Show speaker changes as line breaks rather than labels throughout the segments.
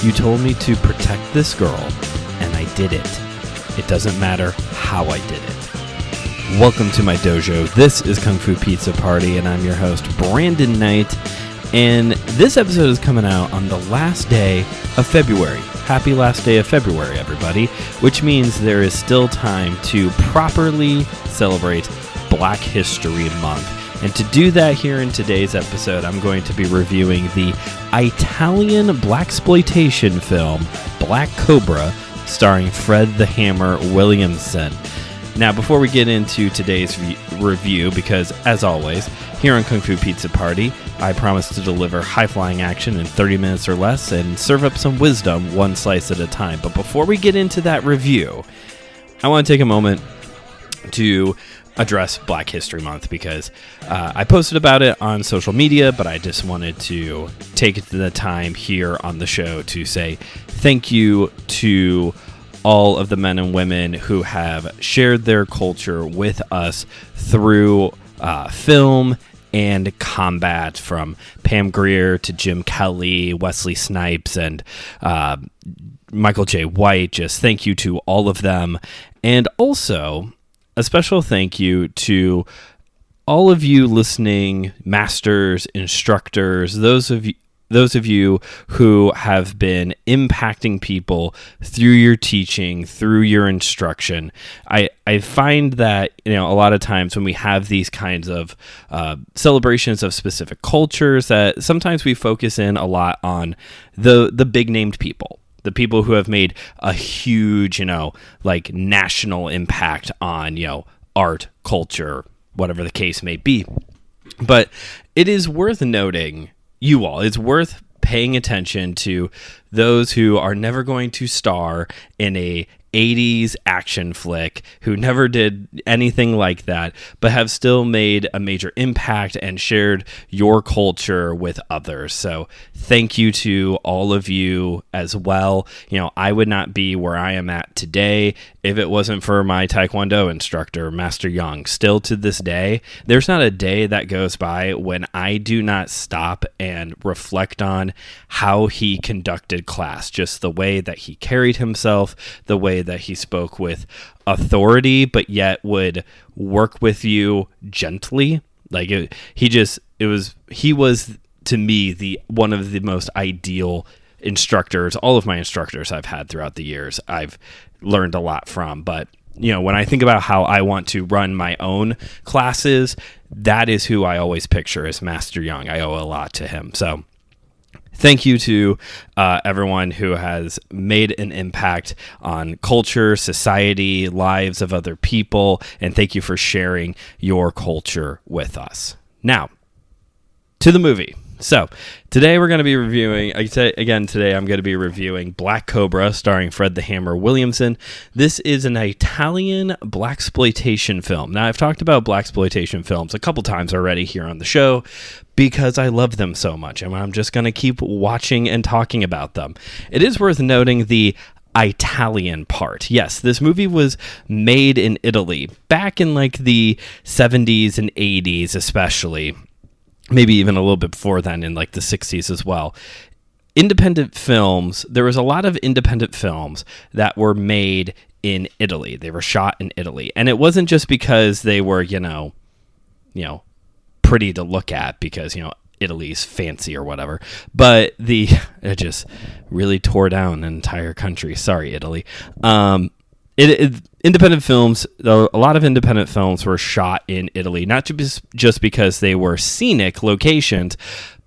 You told me to protect this girl, and I did it. It doesn't matter how I did it. Welcome to my dojo. This is KungFuPizzaPrty, and I'm your host, Brandon Knight. And this episode is coming out on the last day of February. Happy last day of February, everybody. Which means there is still time to properly celebrate Black History Month. And to do that here in today's episode, I'm going to be reviewing the Italian blaxploitation film Black Cobra, starring Fred the Hammer Williamson. Now, before we get into today's review, because as always, here on KungFuPizzaPrty, I promise to deliver high-flying action in 30 minutes or less and serve up some wisdom one slice at a time. But before we get into that review, I want to take a moment to address Black History Month, because I posted about it on social media, but I just wanted to take the time here on the show to say thank you to all of the men and women who have shared their culture with us through film and combat, from Pam Grier to Jim Kelly, Wesley Snipes, and Michael J. White. Just thank you to all of them. And also a special thank you to all of you listening, masters, instructors, those of you who have been impacting people through your teaching, through your instruction. I find that, a lot of times when we have these kinds of celebrations of specific cultures, that sometimes we focus in a lot on the big named people. The people who have made a huge, national impact on, art, culture, whatever the case may be. But it is worth noting, it's worth paying attention to those who are never going to star in a 80s action flick, who never did anything like that, but have still made a major impact and shared your culture with others. So thank you to all of you as well. I would not be where I am at today if it wasn't for my Taekwondo instructor, Master Young. Still to this day, there's not a day that goes by when I do not stop and reflect on how he conducted class, just the way that he carried himself, the way that he spoke with authority, but yet would work with you gently. He was to me one of the most ideal instructors. All of my instructors I've had throughout the years, I've learned a lot from. But when I think about how I want to run my own classes, that is who I always picture as Master Young. I owe a lot to him. So thank you to everyone who has made an impact on culture, society, lives of other people, and thank you for sharing your culture with us. Now, to the movie. So, today we're going to be reviewing, today I'm going to be reviewing Black Cobra, starring Fred the Hammer Williamson. This is an Italian blaxploitation film. Now, I've talked about blaxploitation films a couple times already here on the show because I love them so much, and I'm just going to keep watching and talking about them. It is worth noting the Italian part. Yes, this movie was made in Italy back in the 70s and 80s especially. Maybe even a little bit before then, in the 60s as well. Independent films, there was a lot of independent films that were made in Italy. They were shot in Italy. And it wasn't just because they were, pretty to look at because, Italy's fancy or whatever. But it just really tore down an entire country. Sorry, Italy. Independent films, though, a lot of independent films were shot in Italy, not just because they were scenic locations,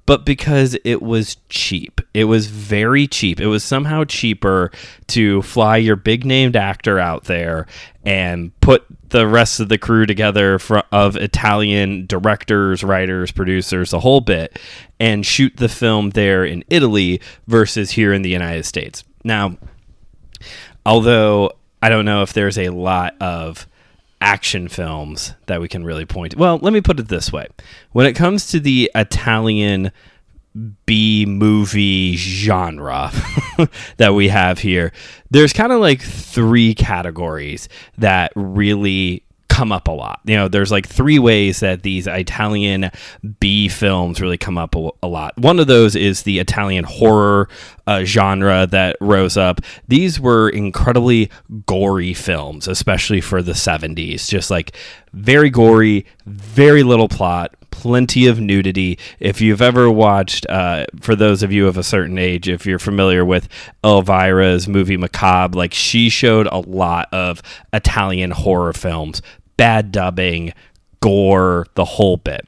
but because it was cheap. It was very cheap. It was somehow cheaper to fly your big-named actor out there and put the rest of the crew together of Italian directors, writers, producers, the whole bit, and shoot the film there in Italy versus here in the United States. Now, although I don't know if there's a lot of action films that we can really point to. Well, let me put it this way. When it comes to the Italian B-movie genre that we have here, there's kind of three categories that really come up a lot. There's like three ways that these Italian B films really come up a lot. One of those is the Italian horror genre that rose up. These were incredibly gory films, especially for the 70s. Just like very gory, very little plot, plenty of nudity. If you've ever watched, for those of you of a certain age, if you're familiar with Elvira's movie Macabre, like she showed a lot of Italian horror films, bad dubbing, gore, the whole bit.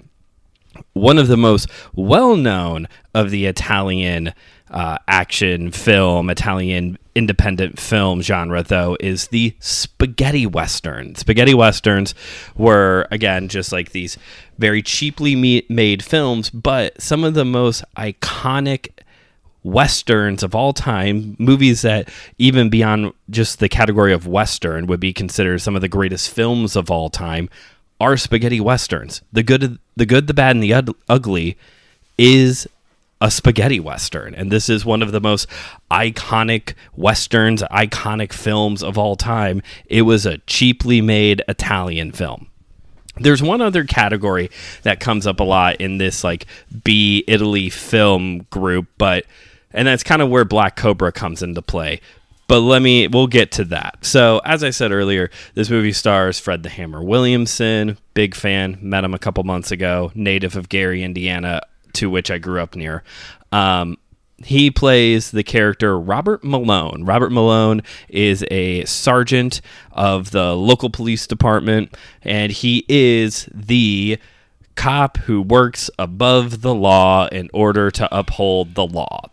One of the most well-known of the Italian action film, Italian independent film genre, though, is the spaghetti western. Spaghetti westerns were, again, just like these very cheaply made films, but some of the most iconic westerns of all time, movies that even beyond just the category of western would be considered some of the greatest films of all time, are spaghetti westerns. The good, the bad, and the ugly is a spaghetti western, and this is one of the most iconic westerns, iconic films of all time. It was a cheaply made Italian film. There's one other category that comes up a lot in this like B Italy film group, and that's kind of where Black Cobra comes into play. But we'll get to that. So, as I said earlier, this movie stars Fred the Hammer Williamson, big fan, met him a couple months ago, native of Gary, Indiana, to which I grew up near. He plays the character Robert Malone. Robert Malone is a sergeant of the local police department, and he is the cop who works above the law in order to uphold the law.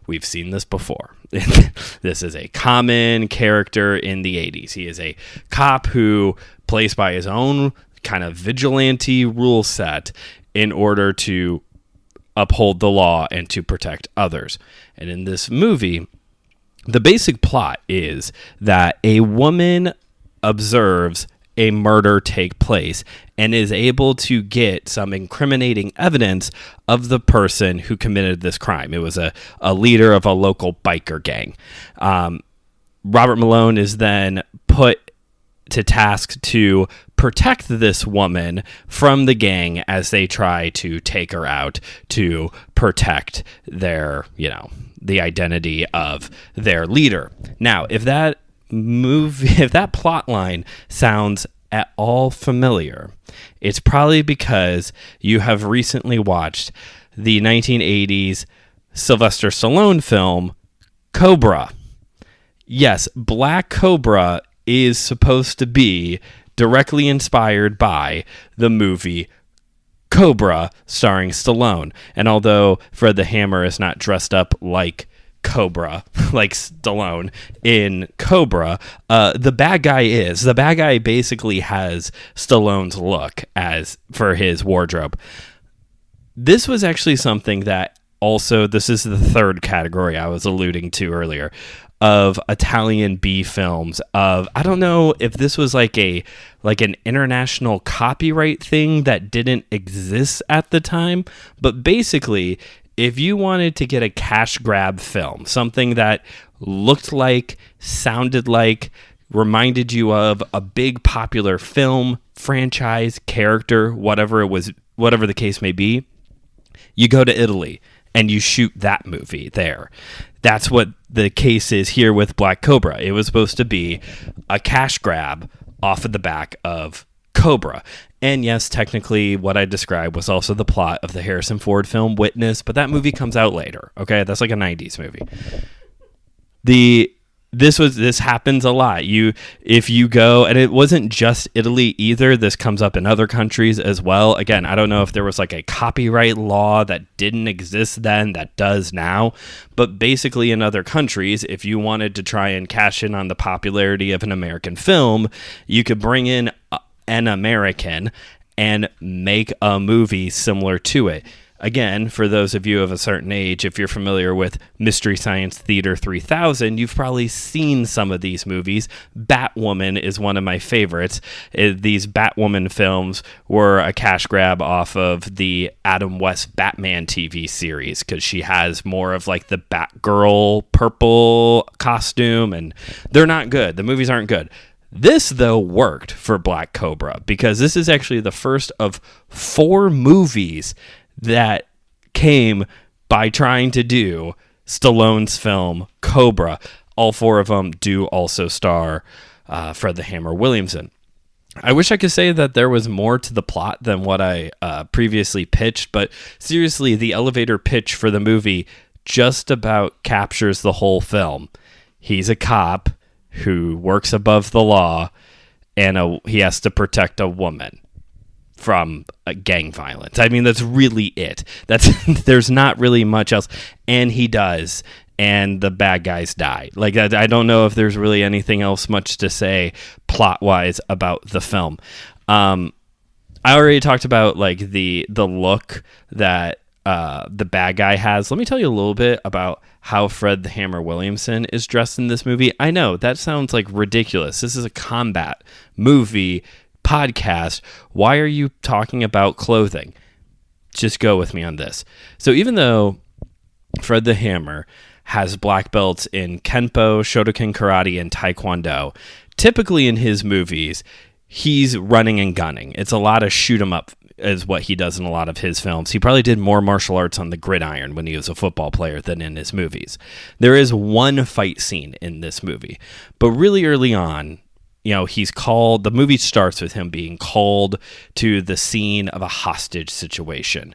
We've seen this before. This is a common character in the 80s. He is a cop who plays by his own kind of vigilante rule set in order to uphold the law and to protect others. And in this movie, the basic plot is that a woman observes a murder take place and is able to get some incriminating evidence of the person who committed this crime. It was a leader of a local biker gang. Robert Malone is then put to task to protect this woman from the gang as they try to take her out to protect their, the identity of their leader. Now, if that plot line sounds at all familiar, it's probably because you have recently watched the 1980s Sylvester Stallone film Cobra. Yes, Black Cobra is supposed to be directly inspired by the movie Cobra starring Stallone. And although Fred the Hammer is not dressed up like Cobra, like Stallone in Cobra, the bad guy is. The bad guy basically has Stallone's look as for his wardrobe. This was actually something that also, this is the third category I was alluding to earlier, of Italian B films. I don't know if this was like an international copyright thing that didn't exist at the time, but basically, if you wanted to get a cash grab film, something that looked like, sounded like, reminded you of a big popular film, franchise, character, whatever the case may be, you go to Italy and you shoot that movie there. That's what the case is here with Black Cobra. It was supposed to be a cash grab off of the back of Cobra. And yes, technically what I described was also the plot of the Harrison Ford film Witness, but that movie comes out later. Okay, that's like a 90s movie. This happens a lot. If you go, and it wasn't just Italy either, this comes up in other countries as well. Again, I don't know if there was like a copyright law that didn't exist then that does now, but basically in other countries, if you wanted to try and cash in on the popularity of an American film, you could bring in an American and make a movie similar to it. Again, for those of you of a certain age, if you're familiar with Mystery Science Theater 3000, you've probably seen some of these movies. Batwoman is one of my favorites. These Batwoman films were a cash grab off of the Adam West Batman TV series because she has more of like the Batgirl purple costume, and they're not good. The movies aren't good. This, though, worked for Black Cobra because this is actually the first of 4 movies that came by trying to do Stallone's film Cobra. All 4 of them do also star Fred the Hammer Williamson. I wish I could say that there was more to the plot than what I previously pitched, but seriously, the elevator pitch for the movie just about captures the whole film. He's a cop who works above the law, and he has to protect a woman from gang violence. I mean, that's really it. There's not really much else, and he does. And the bad guys die. Like, I don't know if there's really anything else much to say plot-wise about the film. I already talked about like the look that the bad guy has. Let me tell you a little bit about how Fred the Hammer Williamson is dressed in this movie. I know that sounds like ridiculous. This is a combat movie podcast. Why are you talking about clothing? Just go with me on this. So even though Fred the Hammer has black belts in Kenpo, Shotokan Karate, and Taekwondo, typically in his movies, he's running and gunning. It's a lot of shoot 'em up is what he does in a lot of his films. He probably did more martial arts on the gridiron when he was a football player than in his movies. There is one fight scene in this movie, but really early on, the movie starts with him being called to the scene of a hostage situation.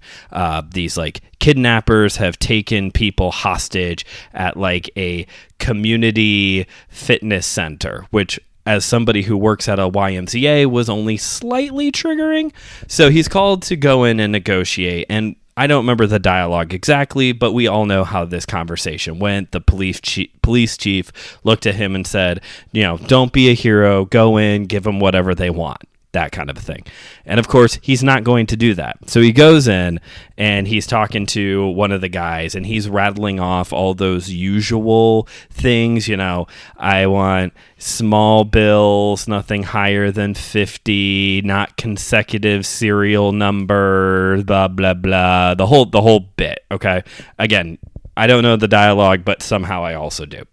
These like kidnappers have taken people hostage at like a community fitness center, which as somebody who works at a YMCA was only slightly triggering. So he's called to go in and negotiate, and I don't remember the dialogue exactly, but we all know how this conversation went. The police chief looked at him and said, don't be a hero, go in, give them whatever they want, that kind of a thing. And of course, he's not going to do that. So he goes in and he's talking to one of the guys and he's rattling off all those usual things. I want small bills, nothing higher than 50, not consecutive serial number, blah, blah, blah, the whole bit. Okay. Again, I don't know the dialogue, but somehow I also do.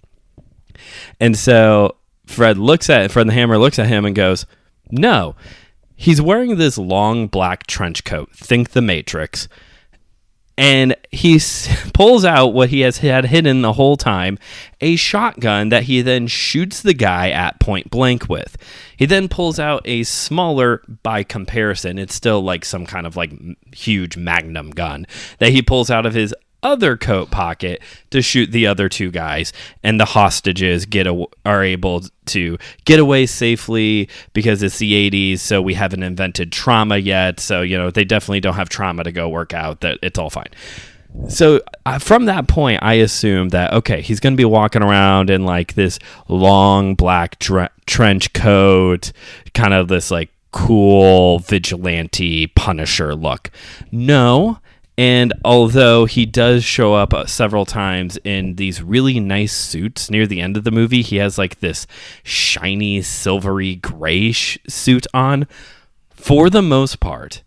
And so Fred the Hammer looks at him and goes, no, he's wearing this long black trench coat. Think The Matrix. And he pulls out what he has had hidden the whole time, a shotgun that he then shoots the guy at point blank with. He then pulls out a smaller, by comparison, it's still like some kind of like huge magnum gun that he pulls out of his other coat pocket to shoot the other 2 guys, and the hostages are able to get away safely because it's the 80s, so we haven't invented trauma yet, so they definitely don't have trauma to go work out, that it's all fine. So from that point, I assumed that, okay, he's going to be walking around in like this long black trench coat, kind of this like cool vigilante Punisher look. No. And although he does show up several times in these really nice suits near the end of the movie, he has like this shiny silvery gray suit on. For the most part,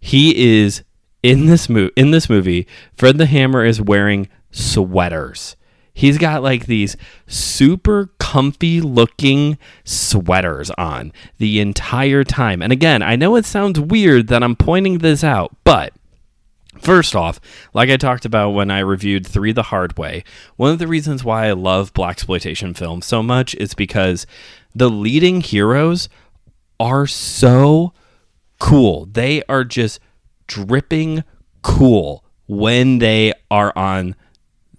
he is in this movie. Fred the Hammer is wearing sweaters. He's got like these super comfy looking sweaters on the entire time. And again, I know it sounds weird that I'm pointing this out, but first off, like I talked about when I reviewed 3 the Hard Way, one of the reasons why I love blaxploitation films so much is because the leading heroes are so cool. They are just dripping cool when they are on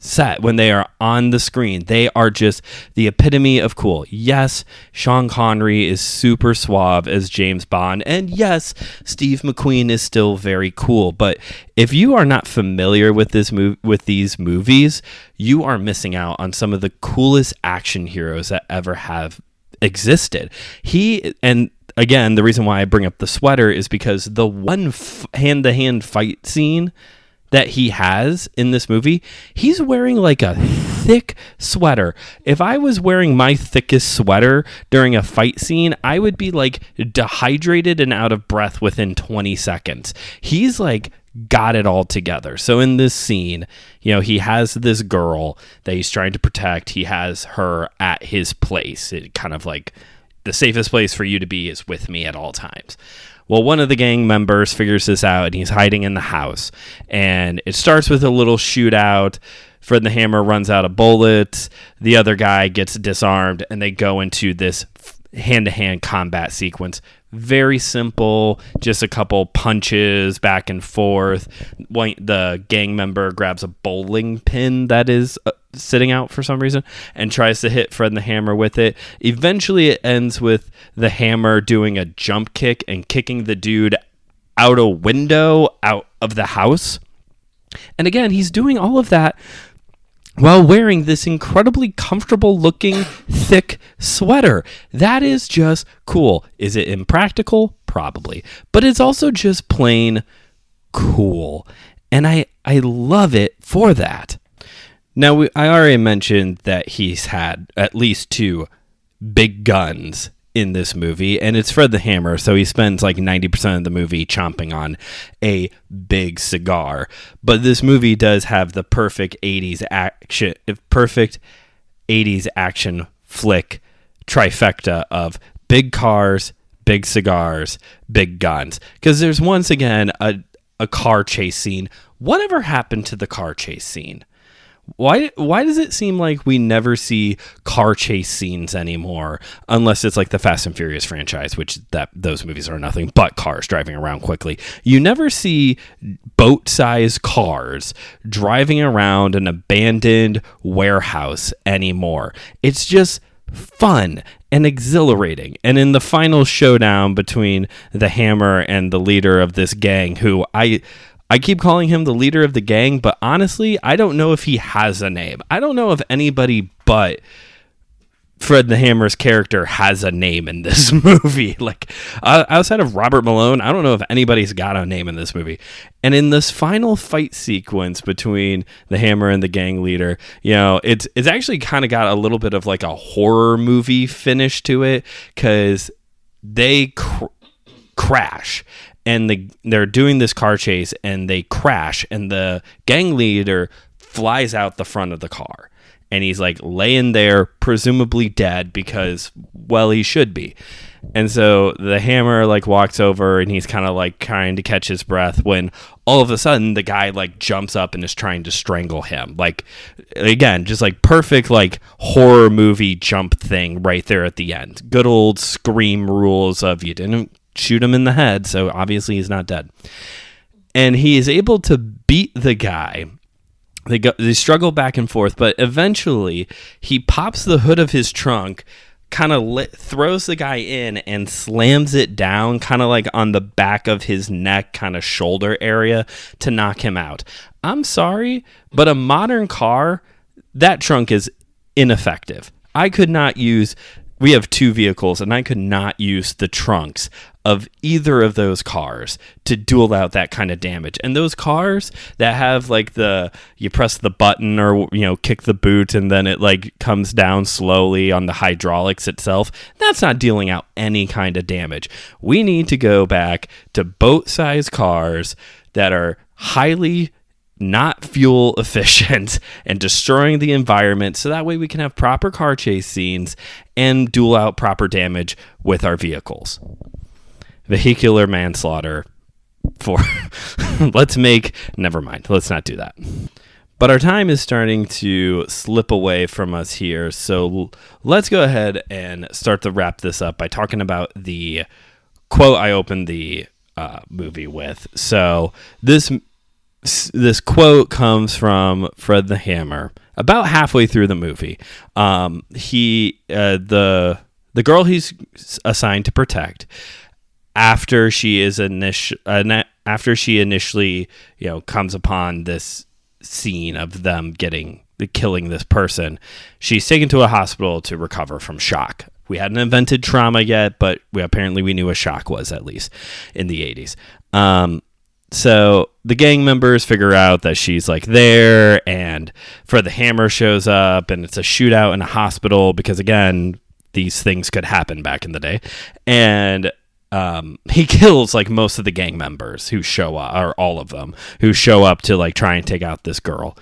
set, when they are on the screen. They are just the epitome of cool. Yes, Sean Connery is super suave as James Bond, and yes, Steve McQueen is still very cool. But if you are not familiar with these movies, you are missing out on some of the coolest action heroes that ever have existed. And again, the reason why I bring up the sweater is because the one hand-to-hand fight scene that he has in this movie, he's wearing like a thick sweater. If I was wearing my thickest sweater during a fight scene, I would be like dehydrated and out of breath within 20 seconds. He's like got it all together. So in this scene, he has this girl that he's trying to protect. He has her at his place. It kind of like the safest place for you to be is with me at all times. Well, one of the gang members figures this out, and he's hiding in the house. And it starts with a little shootout. Fred the Hammer runs out of bullets. The other guy gets disarmed, and they go into this hand-to-hand combat sequence. Very simple, just a couple punches back and forth. The gang member grabs a bowling pin that is sitting out for some reason and tries to hit Fred the Hammer with it. Eventually, it ends with the Hammer doing a jump kick and kicking the dude out a window out of the house. And again, he's doing all of that while wearing this incredibly comfortable looking thick sweater. That is just cool. Is it impractical? Probably. But it's also just plain cool. And I love it for that. Now, I already mentioned that he's had at least 2 big guns in this movie, and it's Fred the Hammer, so he spends like 90% of the movie chomping on a big cigar. But this movie does have the perfect 80s action flick trifecta of big cars, big cigars, big guns. Because there's once again a car chase scene. Whatever happened to the car chase scene? Why does it seem like we never see car chase scenes anymore, unless it's like the Fast and Furious franchise, which those movies are nothing but cars driving around quickly. You never see boat-sized cars driving around an abandoned warehouse anymore. It's just fun and exhilarating. And in the final showdown between the Hammer and the leader of this gang, who I keep calling him the leader of the gang, but honestly, I don't know if he has a name. I don't know if anybody but Fred the Hammer's character has a name in this movie. Like, outside of Robert Malone, I don't know if anybody's got a name in this movie. And in this final fight sequence between the Hammer and the gang leader, you know, it's actually kind of got a little bit of like a horror movie finish to it, because they crash. And they're doing this car chase, and they crash, and the gang leader flies out the front of the car. And he's like laying there, presumably dead, because, well, he should be. And so the Hammer like walks over, and he's kind of like trying to catch his breath, when all of a sudden the guy like jumps up and is trying to strangle him. Like, again, just like perfect like horror movie jump thing right there at the end. Good old Scream rules of you didn't shoot him in the head, so obviously he's not dead. And he is able to beat the guy. They struggle back and forth, but eventually he pops the hood of his trunk, kind of throws the guy in and slams it down, kind of like on the back of his neck, kind of shoulder area, to knock him out. I'm sorry, but a modern car, that trunk is ineffective. We have 2 vehicles, and I could not use the trunks of either of those cars to duel out that kind of damage. And those cars that have like you press the button or, you know, kick the boot, and then it like comes down slowly on the hydraulics itself, that's not dealing out any kind of damage. We need to go back to boat-sized cars that are highly not fuel efficient and destroying the environment, so that way we can have proper car chase scenes and duel out proper damage with our vehicles. Vehicular manslaughter never mind, let's not do that. But our time is starting to slip away from us here, so let's go ahead and start to wrap this up by talking about the quote I opened the movie with. So this quote comes from Fred the Hammer about halfway through the movie. The girl he's assigned to protect, after she initially, you know, comes upon this scene of them killing this person, she's taken to a hospital to recover from shock. We hadn't invented trauma yet, but we knew what shock was, at least in the 80s. So the gang members figure out that she's like there, and Fred the Hammer shows up, and it's a shootout in a hospital because, again, these things could happen back in the day. And he kills like most of the gang members who show up, or all of them who show up to like try and take out this girl.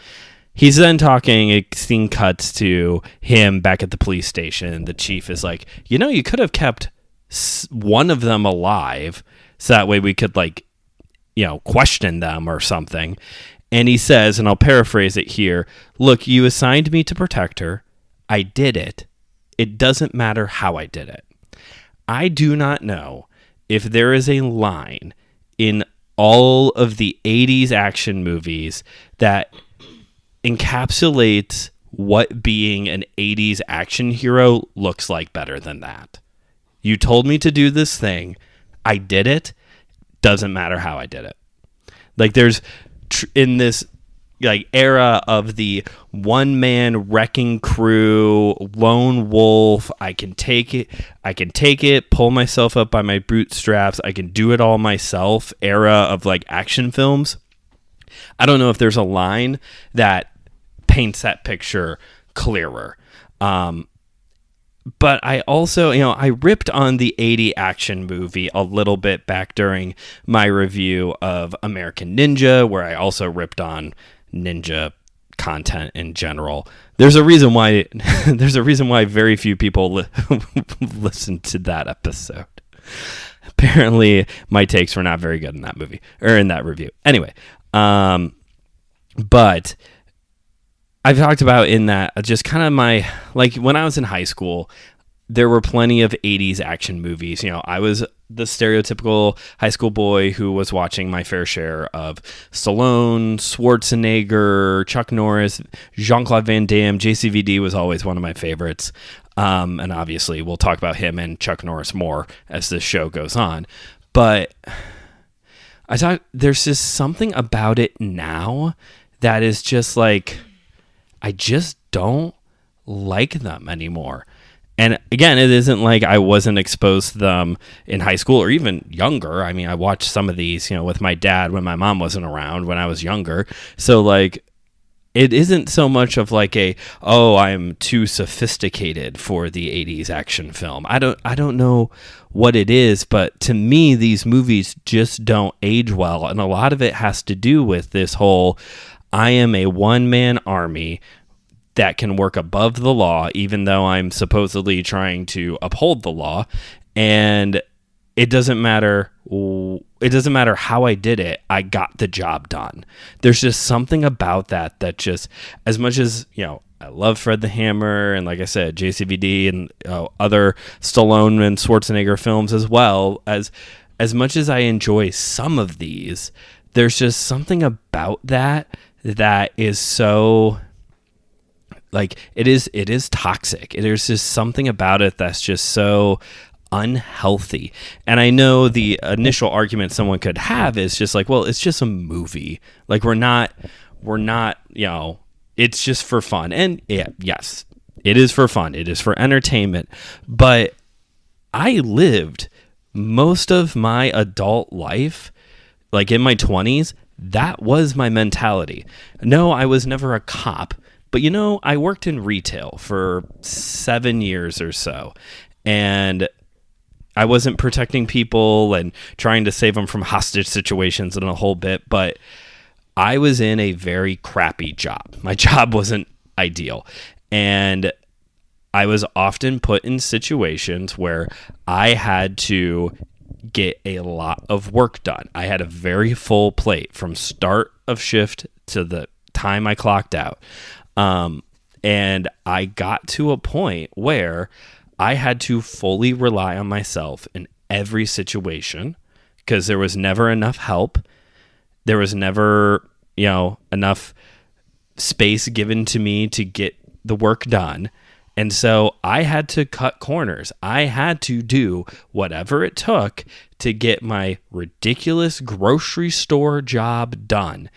he's then talking. A scene cuts to him back at the police station. The chief is like, you could have kept one of them alive, so that way we could question them or something. And he says, and I'll paraphrase it here, look, you assigned me to protect her. I did it. It doesn't matter how I did it. I do not know if there is a line in all of the 80s action movies that encapsulates what being an 80s action hero looks like better than that. You told me to do this thing. I did it. Doesn't matter how I did it. There's in this era of the one-man wrecking crew, lone wolf, I can take it, pull myself up by my bootstraps, I can do it all myself era of action films. I don't know if there's a line that paints that picture clearer. But I also, I ripped on the 80 action movie a little bit back during my review of American Ninja, where I also ripped on ninja content in general. There's a reason why very few people listen to that episode. Apparently my takes were not very good in that movie or in that review. Anyway, but I've talked about in that just kind of my, when I was in high school, there were plenty of 80s action movies. I was the stereotypical high school boy who was watching my fair share of Stallone, Schwarzenegger, Chuck Norris, Jean-Claude Van Damme. JCVD was always one of my favorites. And obviously we'll talk about him and Chuck Norris more as this show goes on. But I thought there's just something about it now that is just I just don't like them anymore. And again, it isn't like I wasn't exposed to them in high school or even younger. I mean, I watched some of these, with my dad when my mom wasn't around when I was younger. So it isn't so much of I'm too sophisticated for the 80s action film. I don't know what it is, but to me, these movies just don't age well. And a lot of it has to do with this whole, I am a one-man army that can work above the law, even though I'm supposedly trying to uphold the law. And it doesn't matter how I did it. I got the job done. There's just something about that just, as much as, I love Fred the Hammer and, like I said, JCVD and other Stallone and Schwarzenegger films as well, as much as I enjoy some of these, there's just something about that is so, it is toxic. There's just something about it that's just so unhealthy. And I know the initial argument someone could have is just well, it's just a movie. We're not, it's just for fun. And yeah, yes, it is for fun. It is for entertainment. But I lived most of my adult life, in my 20s, that was my mentality. No, I was never a cop, but I worked in retail for 7 years or so, and I wasn't protecting people and trying to save them from hostage situations and a whole bit, but I was in a very crappy job. My job wasn't ideal, and I was often put in situations where I had to get a lot of work done. I had a very full plate from start of shift to the time I clocked out. And I got to a point where I had to fully rely on myself in every situation because there was never enough help. There was never, enough space given to me to get the work done. And so I had to cut corners. I had to do whatever it took to get my ridiculous grocery store job done.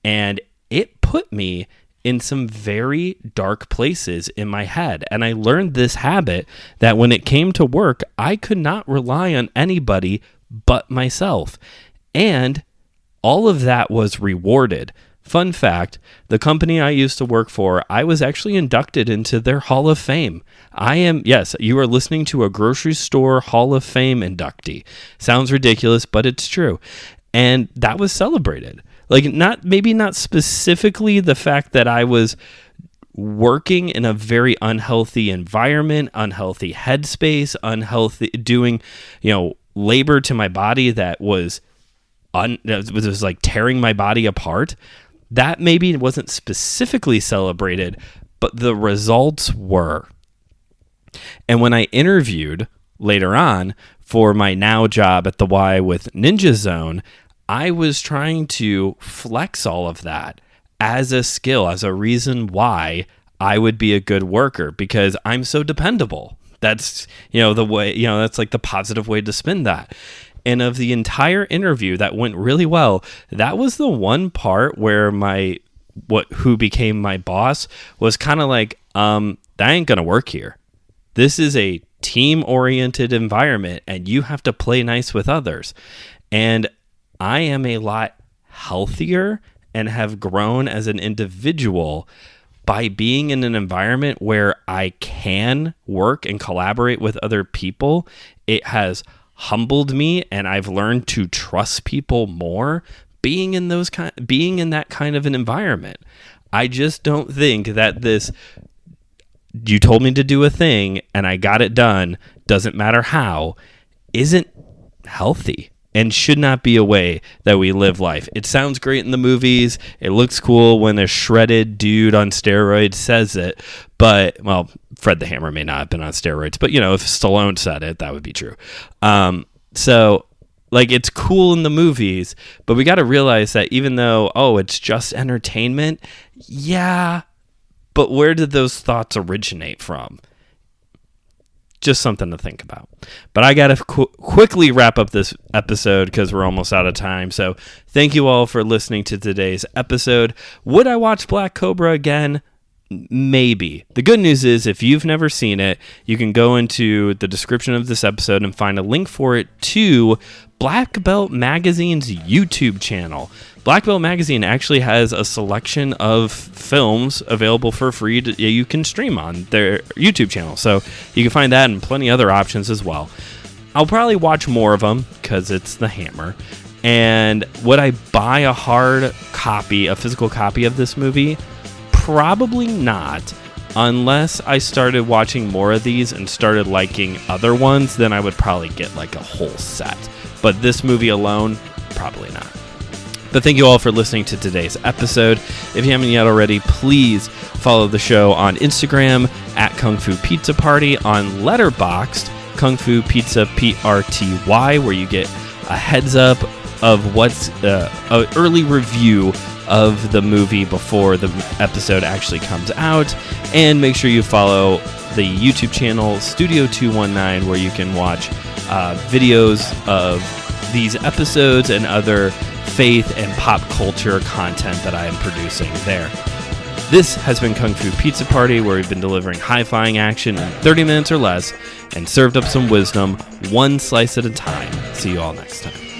And it put me in some very dark places in my head. And I learned this habit that when it came to work, I could not rely on anybody but myself. And all of that was rewarded. Fun fact, the company I used to work for, I was actually inducted into their Hall of Fame. Yes, you are listening to a grocery store Hall of Fame inductee. Sounds ridiculous, but it's true. And that was celebrated. Like, maybe not specifically the fact that I was working in a very unhealthy environment, unhealthy headspace, doing, labor to my body that was like tearing my body apart. That maybe wasn't specifically celebrated, but the results were. And when I interviewed later on for my now job at the Y with Ninja Zone, I was trying to flex all of that as a skill, as a reason why I would be a good worker, because I'm so dependable. That's, the way, that's like the positive way to spin that. And of the entire interview that went really well, that was the one part where who became my boss was kind of like, that ain't going to work here. This is a team-oriented environment, and you have to play nice with others. And I am a lot healthier and have grown as an individual by being in an environment where I can work and collaborate with other people. It has humbled me, and I've learned to trust people more being in that kind of an environment. I just don't think that you told me to do a thing and I got it done, doesn't matter how, isn't healthy. And should not be a way that we live life. It sounds great in the movies. It looks cool when a shredded dude on steroids says it. But, well, Fred the Hammer may not have been on steroids. But, if Stallone said it, that would be true. So, like, it's cool in the movies. But we got to realize that even though, it's just entertainment. Yeah. But where did those thoughts originate from? Just something to think about. But I got to quickly wrap up this episode because we're almost out of time. So thank you all for listening to today's episode. Would I watch Black Cobra again? Maybe. The good news is if you've never seen it, you can go into the description of this episode and find a link for it to Black Belt Magazine's YouTube channel. Black Belt Magazine actually has a selection of films available for free you can stream on their YouTube channel. So you can find that and plenty other options as well. I'll probably watch more of them because it's the Hammer. And would I buy a physical copy of this movie? Probably not. Unless I started watching more of these and started liking other ones, then I would probably get like a whole set. But this movie alone, probably not. But thank you all for listening to today's episode. If you haven't yet already, please follow the show on Instagram at KungFuPizzaPrty, on Letterboxd, KungFuPizzaPrty, where you get a heads up of what's an early review of the movie before the episode actually comes out. And make sure you follow the YouTube channel Studio 219, where you can watch videos of these episodes and other faith and pop culture content that I am producing there. This has been Kung Fu Pizza Party, where we've been delivering high-flying action in 30 minutes or less and served up some wisdom one slice at a time. See you all next time.